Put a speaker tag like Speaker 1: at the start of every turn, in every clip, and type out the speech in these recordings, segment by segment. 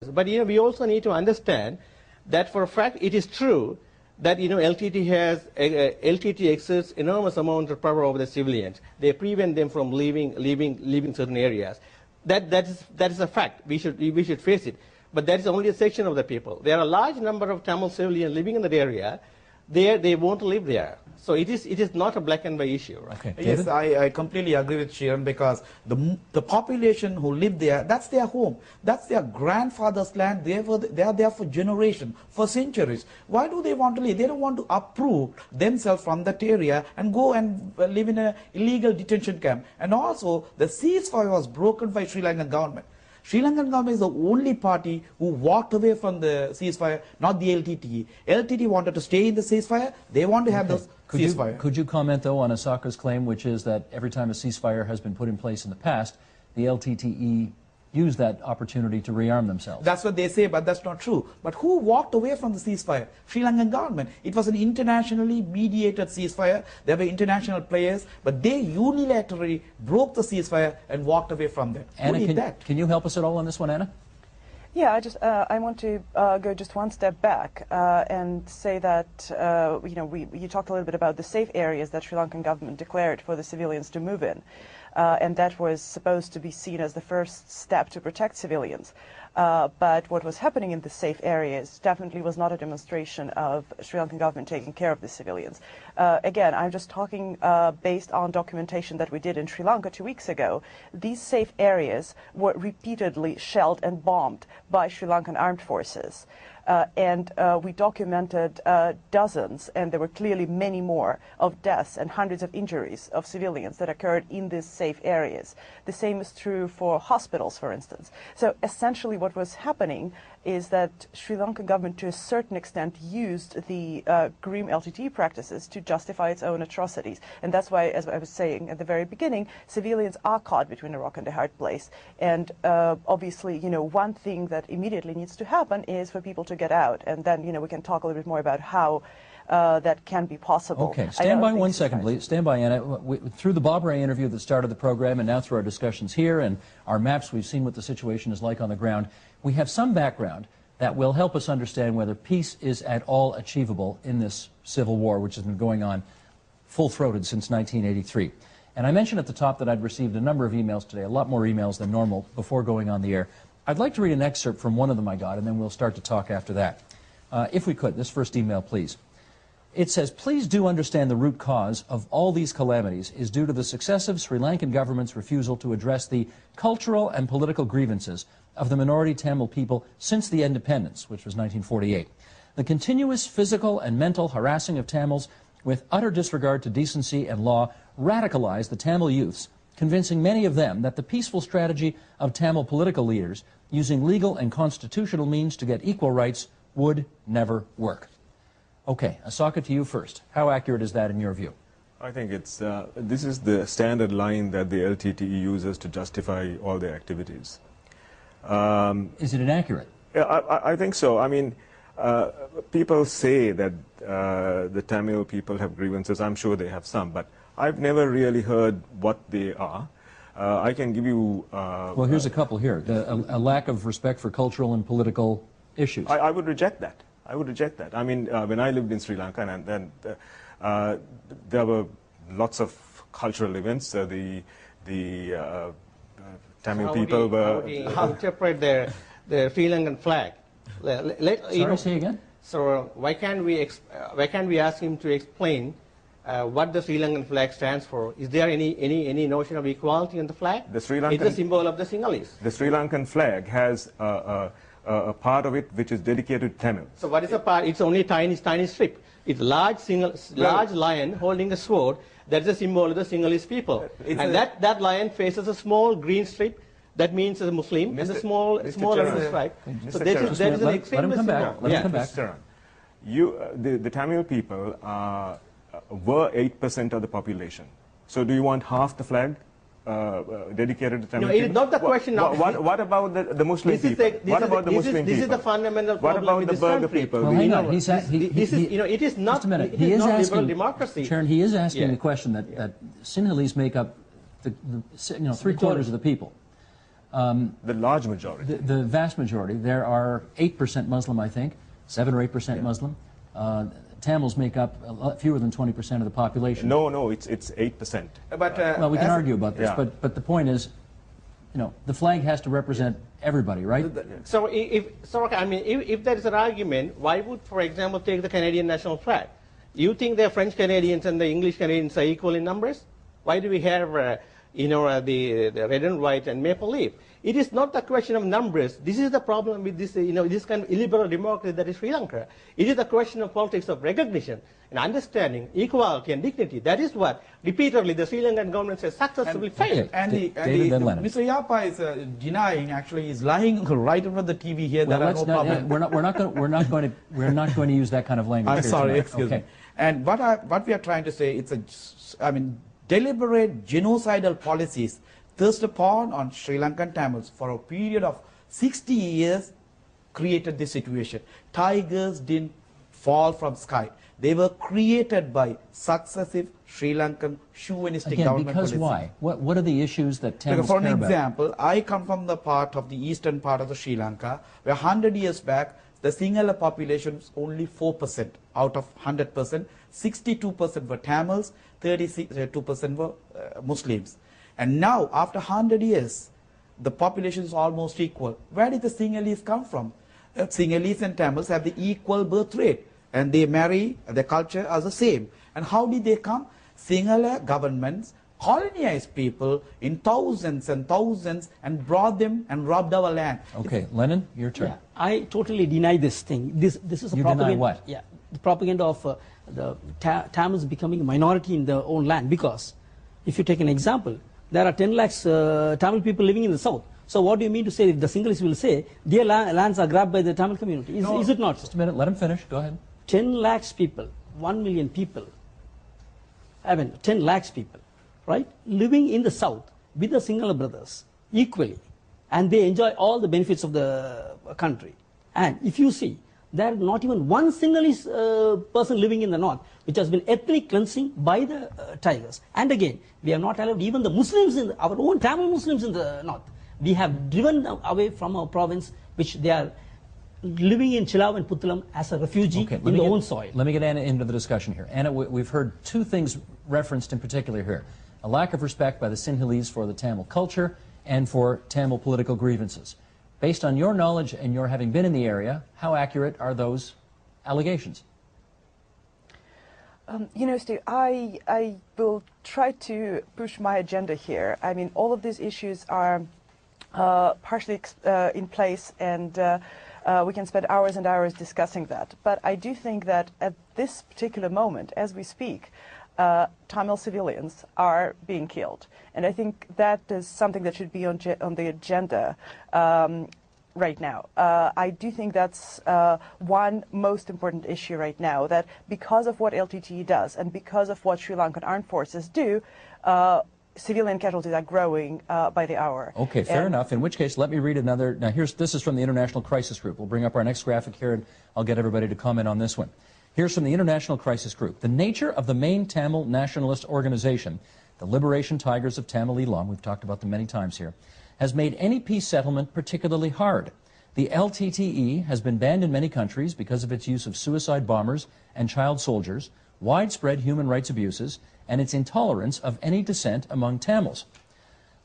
Speaker 1: But we also need to understand that for a fact it is true that LTT exerts enormous amount of power over the civilians. They prevent them from leaving certain areas. That is a fact. We should face it. But that is only a section of the people. There are a large number of Tamil civilians living in that area. They won't live there. So it is not a black and white issue. Right?
Speaker 2: Okay.
Speaker 3: Yes, I completely agree with Sharon, because the population who live there, that's their home. That's their grandfather's land. They are there for generations, for centuries. Why do they want to leave? They don't want to uproot themselves from that area and go and live in an illegal detention camp. And also, the ceasefire was broken by Sri Lankan government. Sri Lankan government is the only party who walked away from the ceasefire, not the LTT. LTT wanted to stay in the ceasefire. They want to have the ceasefire.
Speaker 2: Could you comment, though, on Asaka's claim, which is that every time a ceasefire has been put in place in the past, the LTTE used that opportunity to rearm themselves?
Speaker 3: That's what they say, but that's not true. But who walked away from the ceasefire? Sri Lankan government. It was an internationally mediated ceasefire. There were international players, but they unilaterally broke the ceasefire and walked away from that.
Speaker 2: Anna, can you help us at all on this one, Anna?
Speaker 4: Yeah, I want to go just one step back and say that you talked a little bit about the safe areas that Sri Lankan government declared for the civilians to move in, and that was supposed to be seen as the first step to protect civilians. But what was happening in the safe areas definitely was not a demonstration of Sri Lankan government taking care of the civilians. Again, I'm just talking based on documentation that we did in Sri Lanka 2 weeks ago. These safe areas were repeatedly shelled and bombed by Sri Lankan armed forces. And we documented dozens, and there were clearly many more, of deaths and hundreds of injuries of civilians that occurred in these safe areas. The same is true for hospitals, for instance. So essentially what was happening is that Sri Lankan government, to a certain extent, used the grim LTT practices to justify its own atrocities. And that's why, as I was saying at the very beginning, civilians are caught between a rock and a hard place. And obviously, one thing that immediately needs to happen is for people to get out. And then, we can talk a little bit more about how that can be possible.
Speaker 2: Okay, stand by 1 second, please. Stand by, Anna. Through the Bob Ray interview that started the program, and now through our discussions here and our maps, we've seen what the situation is like on the ground. We have some background that will help us understand whether peace is at all achievable in this civil war, which has been going on full-throated since 1983. And I mentioned at the top that I'd received a number of emails today, a lot more emails than normal, before going on the air. I'd like to read an excerpt from one of them I got, and then we'll start to talk after that. If we could, this first email, please. It says, please do understand the root cause of all these calamities is due to the successive Sri Lankan government's refusal to address the cultural and political grievances of the minority Tamil people since the independence, which was 1948. The continuous physical and mental harassing of Tamils with utter disregard to decency and law radicalized the Tamil youths, convincing many of them that the peaceful strategy of Tamil political leaders using legal and constitutional means to get equal rights would never work. Okay, Asaka, to you first. How accurate is that in your view?
Speaker 5: I think it's this is the standard line that the LTTE uses to justify all their activities.
Speaker 2: Is it inaccurate?
Speaker 5: Yeah, I think so. I mean, people say that the Tamil people have grievances. I'm sure they have some, but I've never really heard what they are. I can give you...
Speaker 2: well, here's a couple here. A lack of respect for cultural and political issues.
Speaker 5: I would reject that. I would reject that. I mean, when I lived in Sri Lanka, and then there were lots of cultural events. The Tamil people were...
Speaker 1: How do you interpret the Sri Lankan flag?
Speaker 2: Sorry, say again?
Speaker 1: So why can't we ask him to explain what the Sri Lankan flag stands for? Is there any notion of equality in the flag?
Speaker 5: The Sri Lankan,
Speaker 1: it's a symbol of the Sinhalese.
Speaker 5: The Sri Lankan flag has a part of it which is dedicated to Tamil.
Speaker 1: So what is the part? It's only tiny strip. It's large lion holding a sword. That's a symbol of the Sinhalese people. And that lion faces a small green strip. That means a Muslim, and the small stripe. So there is an extreme symbol.
Speaker 2: Let him come back.
Speaker 5: The Tamil people were 8% of the population. So do you want half the flag dedicated to Tamil people?
Speaker 1: No, it is not the question now.
Speaker 5: What about the Muslim people? What about the Muslim people?
Speaker 1: This is the fundamental
Speaker 5: what
Speaker 1: problem
Speaker 5: about
Speaker 1: with
Speaker 5: the
Speaker 1: this
Speaker 5: Burger
Speaker 1: country.
Speaker 5: people?
Speaker 2: Well, hang on.
Speaker 1: It is not.
Speaker 2: Just a minute.
Speaker 1: It is not liberal democracy.
Speaker 2: Sharon, he is asking the question that Sinhalese make up the 3/4 of the people.
Speaker 5: The large majority.
Speaker 2: The vast majority. There are 8% Muslim, I think, 7 or 8% Muslim. Tamils make up fewer than 20% of the population.
Speaker 5: No, it's 8%.
Speaker 3: But
Speaker 2: well, we can argue about this,
Speaker 5: Yeah.
Speaker 2: but the point is, you know, the flag has to represent everybody, right?
Speaker 1: So if there is an argument, why would, for example, take the Canadian national flag? You think the French Canadians and the English Canadians are equal in numbers? Why do we have, the red and white and maple leaf? It is not a question of numbers. This is the problem with this, this kind of illiberal democracy that is Sri Lanka. It is a question of politics of recognition and understanding, equality and dignity. That is what repeatedly the Sri Lankan government has successfully failed.
Speaker 2: David, then Lennon.
Speaker 3: Mr. Yapa is denying, actually, is lying right in front of the TV here.
Speaker 2: Well,
Speaker 3: that are no problem.
Speaker 2: We're not going to use that kind of language.
Speaker 3: I'm
Speaker 2: here
Speaker 3: sorry,
Speaker 2: tonight.
Speaker 3: excuse
Speaker 2: Okay.
Speaker 3: me. And what we are trying to say, it's deliberate genocidal policies thrust upon on Sri Lankan Tamils for a period of 60 years created this situation. Tigers didn't fall from sky. They were created by successive Sri Lankan chauvinistic government
Speaker 2: because
Speaker 3: policies.
Speaker 2: why? What are the issues that Tamils
Speaker 3: For an
Speaker 2: care about?
Speaker 3: example, I come from the part of the eastern part of the Sri Lanka, where 100 years back, the Sinhala population was only 4% out of 100%. 62% were Tamils, 32% were Muslims. And now, after 100 years, the population is almost equal. Where did the Sinhalese come from? Sinhalese and Tamils have the equal birth rate, and they marry, their culture are the same. And how did they come? Sinhala governments colonized people in thousands and thousands and brought them and robbed our land.
Speaker 2: Okay, Lennon, your turn.
Speaker 6: Yeah, I totally deny this thing. This is a
Speaker 2: You
Speaker 6: propaganda.
Speaker 2: deny what?
Speaker 6: Yeah, the propaganda of the Tamils becoming a minority in their own land. Because if you take an example, there are 10 lakhs Tamil people living in the south. So what do you mean to say, if the Sinhalese will say, their lands are grabbed by the Tamil community? Is it not?
Speaker 2: Just a minute, let him finish. Go ahead.
Speaker 6: 10 lakhs people, 1 million people, 10 lakhs people, right, living in the south with the Sinhala brothers equally, and they enjoy all the benefits of the country. And if you see, there is not even one Sinhalese person living in the north, which has been ethnic cleansing by the tigers. And again, we have not allowed even the Muslims, our own Tamil Muslims in the north. We have driven them away from our province, which they are living in Chilaw and Puttalam as a refugee in their own soil.
Speaker 2: Let me get Anna into the discussion here. Anna, we've heard two things referenced in particular here. A lack of respect by the Sinhalese for the Tamil culture and for Tamil political grievances. Based on your knowledge and your having been in the area, how accurate are those allegations?
Speaker 4: Steve, I will try to push my agenda here. I mean, all of these issues are partially in place, and we can spend hours and hours discussing that. But I do think that at this particular moment, as we speak, Tamil civilians are being killed. And I think that is something that should be on the agenda right now. I do think that's one most important issue right now, that because of what LTTE does and because of what Sri Lankan armed forces do, civilian casualties are growing by the hour.
Speaker 2: Okay, fair enough. In which case, let me read another. Now, this is from the International Crisis Group. We'll bring up our next graphic here, and I'll get everybody to comment on this one. Here's from the International Crisis Group. The nature of the main Tamil nationalist organization, the Liberation Tigers of Tamil Eelam, we've talked about them many times here, has made any peace settlement particularly hard. The LTTE has been banned in many countries because of its use of suicide bombers and child soldiers, widespread human rights abuses, and its intolerance of any dissent among Tamils.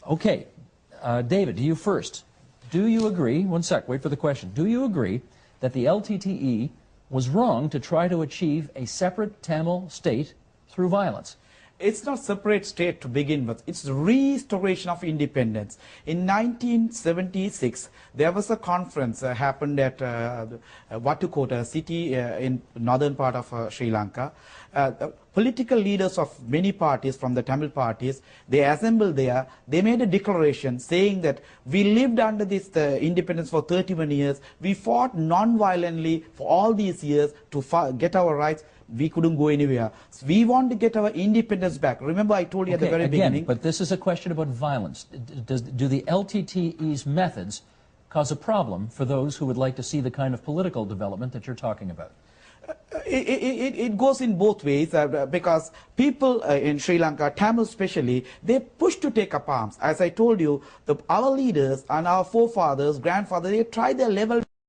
Speaker 2: Okay, David, to you first. Do you agree, one sec, wait for the question, do you agree that the LTTE was wrong to try to achieve a separate Tamil state through violence?
Speaker 3: It's not separate state to begin with. It's the restoration of independence. In 1976, there was a conference happened at Vatukota, a city in northern part of Sri Lanka. Political leaders of many parties from the Tamil parties, they assembled there. They made a declaration saying that we lived under this independence for 31 years. We fought non-violently for all these years to get our rights. We couldn't go anywhere. So we want to get our independence back. Remember, I told you at the very beginning.
Speaker 2: But this is a question about violence. Do the LTTE's methods cause a problem for those who would like to see the kind of political development that you're talking about?
Speaker 3: It goes in both ways because people in Sri Lanka, Tamil especially, they push to take up arms. As I told you, our leaders and our forefathers, grandfathers, they tried their level